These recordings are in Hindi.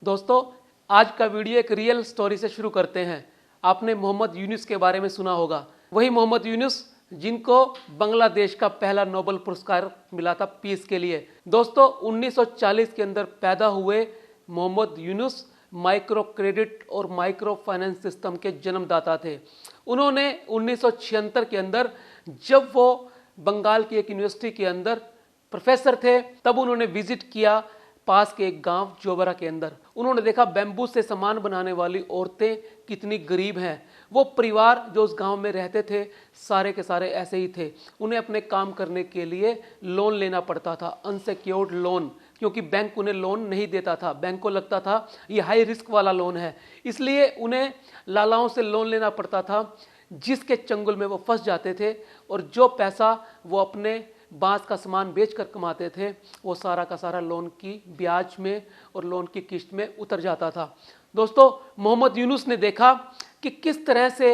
दोस्तों, आज का वीडियो एक रियल स्टोरी से शुरू करते हैं। आपने मोहम्मद यूनुस के बारे में सुना होगा। वही मोहम्मद यूनुस जिनको बांग्लादेश का पहला नोबेल पुरस्कार मिला था पीस के लिए। दोस्तों, 1940 के अंदर पैदा हुए मोहम्मद यूनुस माइक्रो क्रेडिट और माइक्रो फाइनेंस सिस्टम के जन्मदाता थे। उन्होंने 1976 के अंदर, जब वो बंगाल की एक यूनिवर्सिटी के अंदर प्रोफेसर थे, तब उन्होंने विजिट किया पास के एक गांव जोबरा के अंदर। उन्होंने देखा बैम्बू से सामान बनाने वाली औरतें कितनी गरीब हैं। वो परिवार जो उस गांव में रहते थे, सारे के सारे ऐसे ही थे। उन्हें अपने काम करने के लिए लोन लेना पड़ता था, अनसिक्योर्ड लोन, क्योंकि बैंक उन्हें लोन नहीं देता था। बैंक को लगता था ये हाई रिस्क वाला लोन है, इसलिए उन्हें लालाओं से लोन लेना पड़ता था, जिसके चंगुल में वो फंस जाते थे। और जो पैसा वो अपने बांस का सामान बेचकर कमाते थे, वो सारा का सारा लोन की ब्याज में और लोन की किस्त में उतर जाता था। दोस्तों, मोहम्मद यूनुस ने देखा कि किस तरह से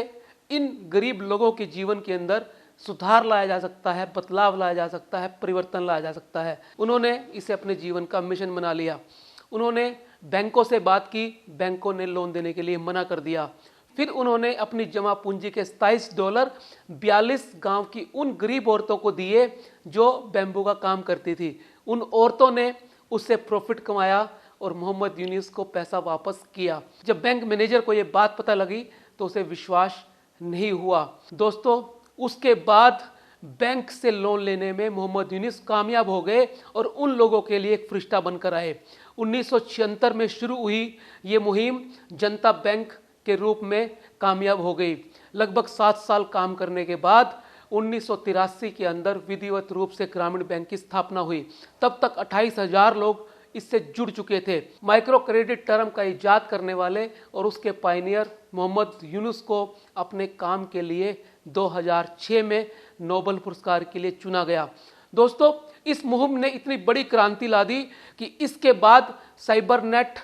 इन गरीब लोगों के जीवन के अंदर सुधार लाया जा सकता है, बदलाव लाया जा सकता है, परिवर्तन लाया जा सकता है। उन्होंने इसे अपने जीवन का मिशन बना लिया। उन्होंने बैंकों से बात की, बैंकों ने लोन देने के लिए मना कर दिया। फिर उन्होंने अपनी जमा पूंजी के $27 42 गांव की उन गरीब औरतों को दिए जो बैम्बू का काम करती थी। उन औरतों ने उससे प्रॉफिट कमाया और मोहम्मद यूनुस को पैसा वापस किया। जब बैंक मैनेजर को यह बात पता लगी तो उसे विश्वास नहीं हुआ। दोस्तों, उसके बाद बैंक से लोन लेने में मोहम्मद यूनुस कामयाब हो गए और उन लोगों के लिए एक फरिश्ता बनकर आए। 1976 में शुरू हुई ये मुहिम जनता बैंक के रूप में कामयाब हो गई। लगभग 7 साल काम करने के बाद 1983 के अंदर विधिवत रूप से ग्रामीण बैंक की स्थापना हुई। तब तक 28,000 लोग इससे जुड़ चुके थे। माइक्रो क्रेडिट टर्म का इजाद करने वाले और उसके पायनियर मोहम्मद यूनुस को अपने काम के लिए 2006 में नोबेल पुरस्कार के लिए चुना गया। दोस्तों, इस मुहिम ने इतनी बड़ी क्रांति ला दी कि इसके बाद साइबरनेट,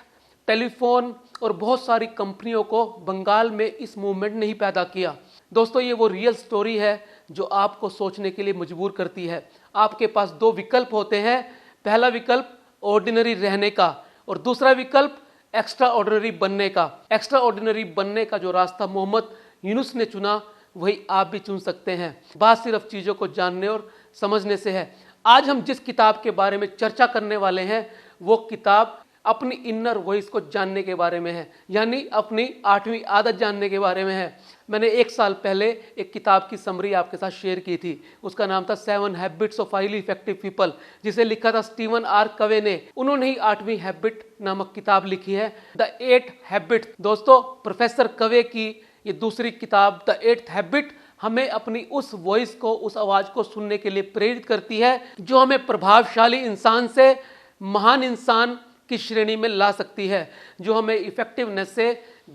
टेलीफोन और बहुत सारी कंपनियों को बंगाल में इस मूवमेंट ने ही पैदा किया। दोस्तों, ये वो रियल स्टोरी है जो आपको सोचने के लिए मजबूर करती है। आपके पास 2 विकल्प होते हैं। पहला विकल्प ऑर्डिनरी रहने का और दूसरा विकल्प एक्स्ट्रा ऑर्डिनरी बनने का। एक्स्ट्रा ऑर्डिनरी बनने का जो रास्ता मोहम्मद यूनुस ने चुना, वही आप भी चुन सकते हैं। बात सिर्फ चीज़ों को जानने और समझने से है। आज हम जिस किताब के बारे में चर्चा करने वाले हैं, वो किताब अपनी इनर वॉइस को जानने के बारे में है, यानी अपनी 8वीं आदत जानने के बारे में है। मैंने 1 साल पहले एक किताब की समरी आपके साथ शेयर की थी। उसका नाम था 7 habits of highly effective people, जिसे लिखा था स्टीवन आर कवे ने। उन्होंने ही 8वीं हैबिट नामक किताब लिखी है, द 8 हैबिट। दोस्तों, प्रोफेसर कवे की ये दूसरी किताब द 8th हैबिट हमें अपनी उस वॉइस को, उस आवाज को सुनने के लिए प्रेरित करती है जो हमें प्रभावशाली इंसान से महान इंसान की श्रेणी में ला सकती है, जो हमें इफेक्टिवनेस से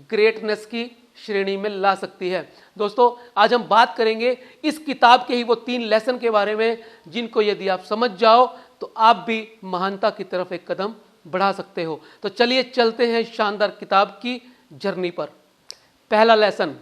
ग्रेटनेस की श्रेणी में ला सकती है। दोस्तों, आज हम बात करेंगे इस किताब के ही वो 3 लेसन के बारे में, जिनको यदि आप समझ जाओ तो आप भी महानता की तरफ एक कदम बढ़ा सकते हो। तो चलिए चलते हैं शानदार किताब की जर्नी पर। पहला लेसन,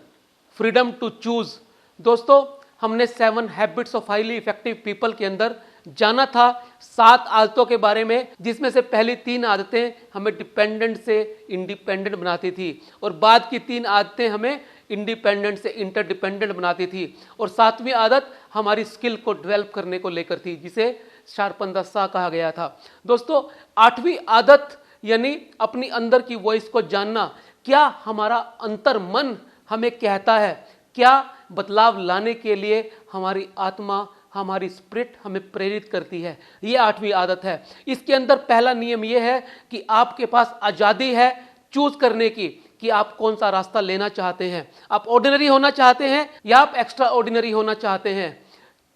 फ्रीडम टू चूज। दोस्तों, हमने 7 habits of highly effective people के अंदर जाना था 7 आदतों के बारे में, जिसमें से पहली 3 आदतें हमें डिपेंडेंट से इंडिपेंडेंट बनाती थी और बाद की 3 आदतें हमें इंडिपेंडेंट से इंटरडिपेंडेंट बनाती थी। और 7वीं आदत हमारी स्किल को डेवलप करने को लेकर थी, जिसे शार्पन द सॉ कहा गया था। दोस्तों, 8वीं आदत यानी अपनी अंदर की वॉइस को जानना। क्या हमारा अंतर मन हमें कहता है? क्या बदलाव लाने के लिए हमारी आत्मा, हमारी स्पिरिट हमें प्रेरित करती है? ये 8वीं आदत है। इसके अंदर पहला नियम यह है कि आपके पास आज़ादी है चूज करने की कि आप कौन सा रास्ता लेना चाहते हैं। आप ऑर्डिनरी होना चाहते हैं या आप एक्स्ट्रा ऑर्डिनरी होना चाहते हैं।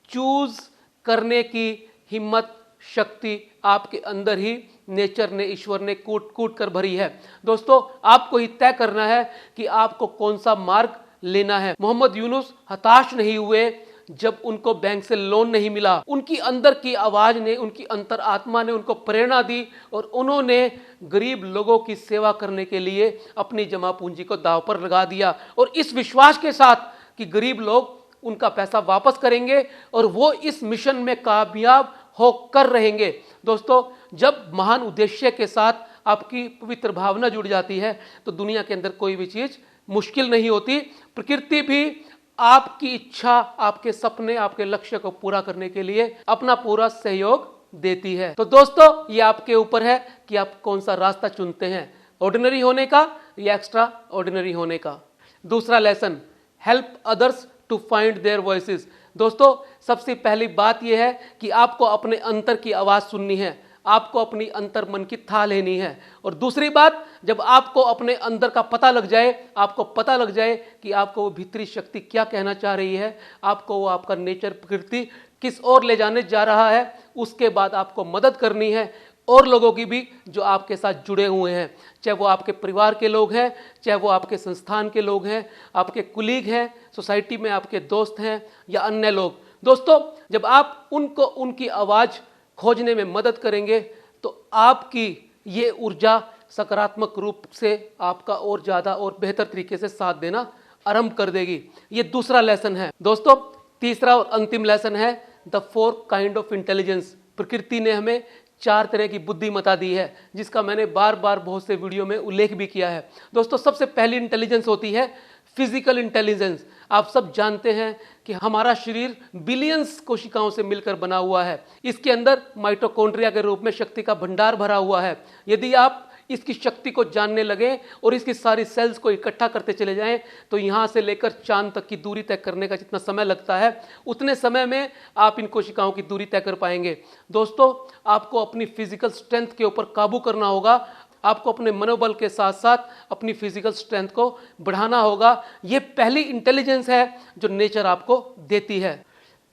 चूज करने की हिम्मत, शक्ति आपके अंदर ही नेचर ने, ईश्वर ने कूट कूट कर भरी है। दोस्तों, आपको ही तय करना है कि आपको कौन सा मार्ग लेना है। मोहम्मद यूनुस हताश नहीं हुए जब उनको बैंक से लोन नहीं मिला। उनकी अंदर की आवाज ने, उनकी अंतर आत्मा ने उनको प्रेरणा दी और उन्होंने गरीब लोगों की सेवा करने के लिए अपनी जमा पूंजी को दांव पर लगा दिया, और इस विश्वास के साथ कि गरीब लोग उनका पैसा वापस करेंगे और वो इस मिशन में कामयाब होकर रहेंगे। दोस्तों, जब महान उद्देश्य के साथ आपकी पवित्र भावना जुड़ जाती है तो दुनिया के अंदर कोई भी चीज मुश्किल नहीं होती। प्रकृति भी आपकी इच्छा, आपके सपने, आपके लक्ष्य को पूरा करने के लिए अपना पूरा सहयोग देती है। तो दोस्तों, ये आपके ऊपर है कि आप कौन सा रास्ता चुनते हैं, ऑर्डिनरी होने का या एक्स्ट्रा ऑर्डिनरी होने का। दूसरा lesson, help others to find their voices. दोस्तों, सबसे पहली बात यह है कि आपको अपने अंतर की आवाज सुननी है, आपको अपनी अंतर मन की था लेनी है। और दूसरी बात, जब आपको अपने अंदर का पता लग जाए, आपको पता लग जाए कि आपको वो भीतरी शक्ति क्या कहना चाह रही है, आपको वो आपका नेचर, प्रकृति किस ओर ले जाने जा रहा है, उसके बाद आपको मदद करनी है और लोगों की भी जो आपके साथ जुड़े हुए हैं, चाहे वो आपके परिवार के लोग हैं, चाहे वो आपके संस्थान के लोग हैं, आपके कुलीग हैं, सोसाइटी में आपके दोस्त हैं या अन्य लोग। दोस्तों, जब आप उनको उनकी आवाज़ खोजने में मदद करेंगे तो आपकी ये ऊर्जा सकारात्मक रूप से आपका और ज़्यादा और बेहतर तरीके से साथ देना आरंभ कर देगी। ये दूसरा लेसन है। दोस्तों, तीसरा और अंतिम लेसन है द 4 काइंड ऑफ इंटेलिजेंस। प्रकृति ने हमें 4 तरह की बुद्धिमत्ता दी है, जिसका मैंने बार बार बहुत से वीडियो में उल्लेख भी किया है। दोस्तों, सबसे पहली इंटेलिजेंस होती है फिजिकल इंटेलिजेंस। आप सब जानते हैं कि हमारा शरीर बिलियंस कोशिकाओं से मिलकर बना हुआ है। इसके अंदर माइटोकॉन्ड्रिया के रूप में शक्ति का भंडार भरा हुआ है। यदि आप इसकी शक्ति को जानने लगे और इसकी सारी सेल्स को इकट्ठा करते चले जाएं तो यहाँ से लेकर चांद तक की दूरी तय करने का जितना समय लगता है, उतने समय में आप इन कोशिकाओं की दूरी तय कर पाएंगे। दोस्तों, आपको अपनी फिजिकल स्ट्रेंथ के ऊपर काबू करना होगा, आपको अपने मनोबल के साथ साथ अपनी फिजिकल स्ट्रेंथ को बढ़ाना होगा। ये पहली इंटेलिजेंस है जो नेचर आपको देती है।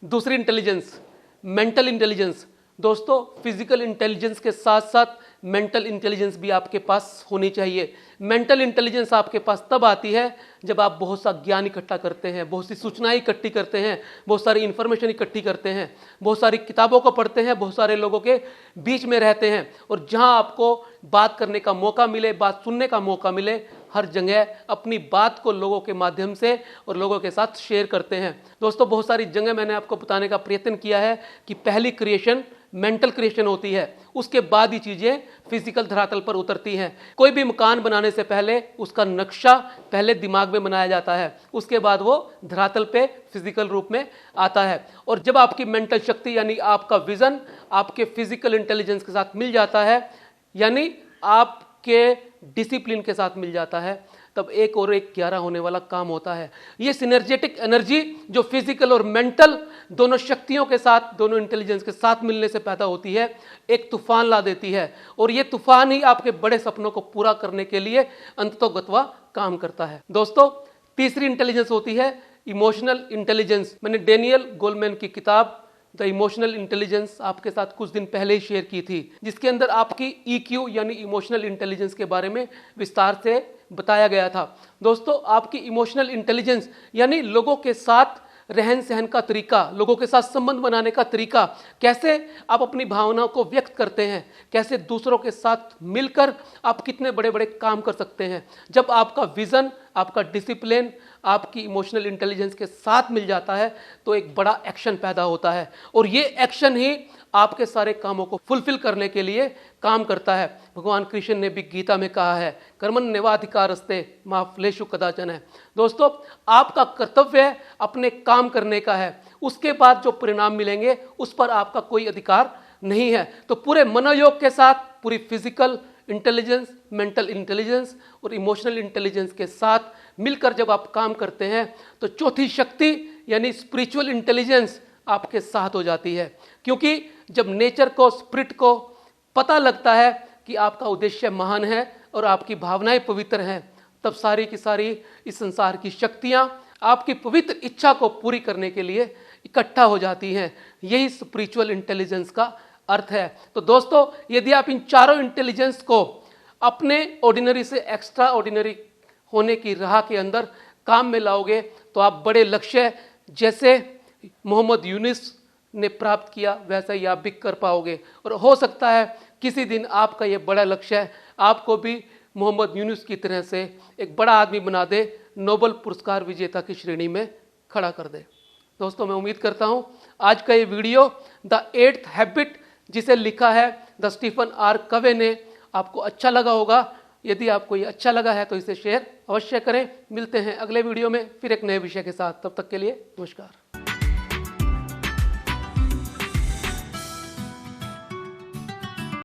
दूसरी इंटेलिजेंस, मेंटल इंटेलिजेंस। दोस्तों, फिजिकल इंटेलिजेंस के साथ साथ मेंटल इंटेलिजेंस भी आपके पास होनी चाहिए। मेंटल इंटेलिजेंस आपके पास तब आती है जब आप बहुत सा ज्ञान इकट्ठा करते हैं, बहुत सी सूचनाएं इकट्ठी करते हैं, बहुत सारी इंफॉर्मेशन इकट्ठी करते हैं, बहुत सारी किताबों को पढ़ते हैं, बहुत सारे लोगों के बीच में रहते हैं और जहां आपको बात करने का मौका मिले, बात सुनने का मौका मिले, हर जगह अपनी बात को लोगों के माध्यम से और लोगों के साथ शेयर करते हैं। दोस्तों, बहुत सारी जगह मैंने आपको बताने का प्रयत्न किया है कि पहली क्रिएशन मेंटल क्रिएशन होती है, उसके बाद ही चीजें फिजिकल धरातल पर उतरती हैं। कोई भी मकान बनाने से पहले उसका नक्शा पहले दिमाग में बनाया जाता है, उसके बाद वो धरातल पे फिजिकल रूप में आता है। और जब आपकी मेंटल शक्ति यानी आपका विजन आपके फिजिकल इंटेलिजेंस के साथ मिल जाता है, यानी आपके डिसिप्लिन के साथ मिल जाता है, तब 1 और 1 11 होने वाला काम होता है। ये सिनर्जेटिक एनर्जी जो फिजिकल और मेंटल दोनों शक्तियों के साथ, दोनों इंटेलिजेंस के साथ मिलने से पैदा होती है, एक तूफान ला देती है और ये तूफान ही आपके बड़े सपनों को पूरा करने के लिए अंततोगत्वा काम करता है। दोस्तों, तीसरी इंटेलिजेंस होती है इमोशनल इंटेलिजेंस। मैंने डेनियल गोलमैन की किताब द इमोशनल इंटेलिजेंस आपके साथ कुछ दिन पहले ही शेयर की थी, जिसके अंदर आपकी EQ यानी इमोशनल इंटेलिजेंस के बारे में विस्तार से बताया गया था। दोस्तों, आपकी इमोशनल इंटेलिजेंस यानी लोगों के साथ रहन सहन का तरीका, लोगों के साथ संबंध बनाने का तरीका, कैसे आप अपनी भावनाओं को व्यक्त करते हैं, कैसे दूसरों के साथ मिलकर आप कितने बड़े बड़े काम कर सकते हैं। जब आपका विजन, आपका डिसिप्लिन आपकी इमोशनल इंटेलिजेंस के साथ मिल जाता है तो एक बड़ा एक्शन पैदा होता है और ये एक्शन ही आपके सारे कामों को फुलफिल करने के लिए काम करता है। भगवान कृष्ण ने भी गीता में कहा है, कर्मण्येवाधिकारस्ते मा फलेषु कदाचन है। दोस्तों, आपका कर्तव्य अपने काम करने का है, उसके बाद जो परिणाम मिलेंगे उस पर आपका कोई अधिकार नहीं है। तो पूरे मनोयोग के साथ पूरी फिजिकल इंटेलिजेंस, मेंटल इंटेलिजेंस और इमोशनल इंटेलिजेंस के साथ मिलकर जब आप काम करते हैं तो चौथी शक्ति यानी स्पिरिचुअल इंटेलिजेंस आपके साथ हो जाती है। क्योंकि जब नेचर को, स्पिरिट को पता लगता है कि आपका उद्देश्य महान है और आपकी भावनाएं पवित्र हैं, तब सारी की सारी इस संसार की शक्तियां आपकी पवित्र इच्छा को पूरी करने के लिए इकट्ठा हो जाती हैं। यही स्पिरिचुअल इंटेलिजेंस का अर्थ है। तो दोस्तों, यदि आप इन चारों इंटेलिजेंस को अपने ऑर्डिनरी से एक्स्ट्रा ऑर्डिनरी होने की राह के अंदर काम में लाओगे तो आप बड़े लक्ष्य जैसे मोहम्मद यूनुस ने प्राप्त किया वैसा ही आप भी कर पाओगे। और हो सकता है किसी दिन आपका ये बड़ा लक्ष्य आपको भी मोहम्मद यूनुस की तरह से एक बड़ा आदमी बना दे, नोबेल पुरस्कार विजेता की श्रेणी में खड़ा कर दे। दोस्तों, मैं उम्मीद करता हूँ आज का ये वीडियो द 8th हैबिट जिसे लिखा है द स्टीफन आर कवे ने, आपको अच्छा लगा होगा। यदि आपको ये अच्छा लगा है तो इसे शेयर अवश्य करें। मिलते हैं अगले वीडियो में फिर एक नए विषय के साथ। तब तक के लिए नमस्कार।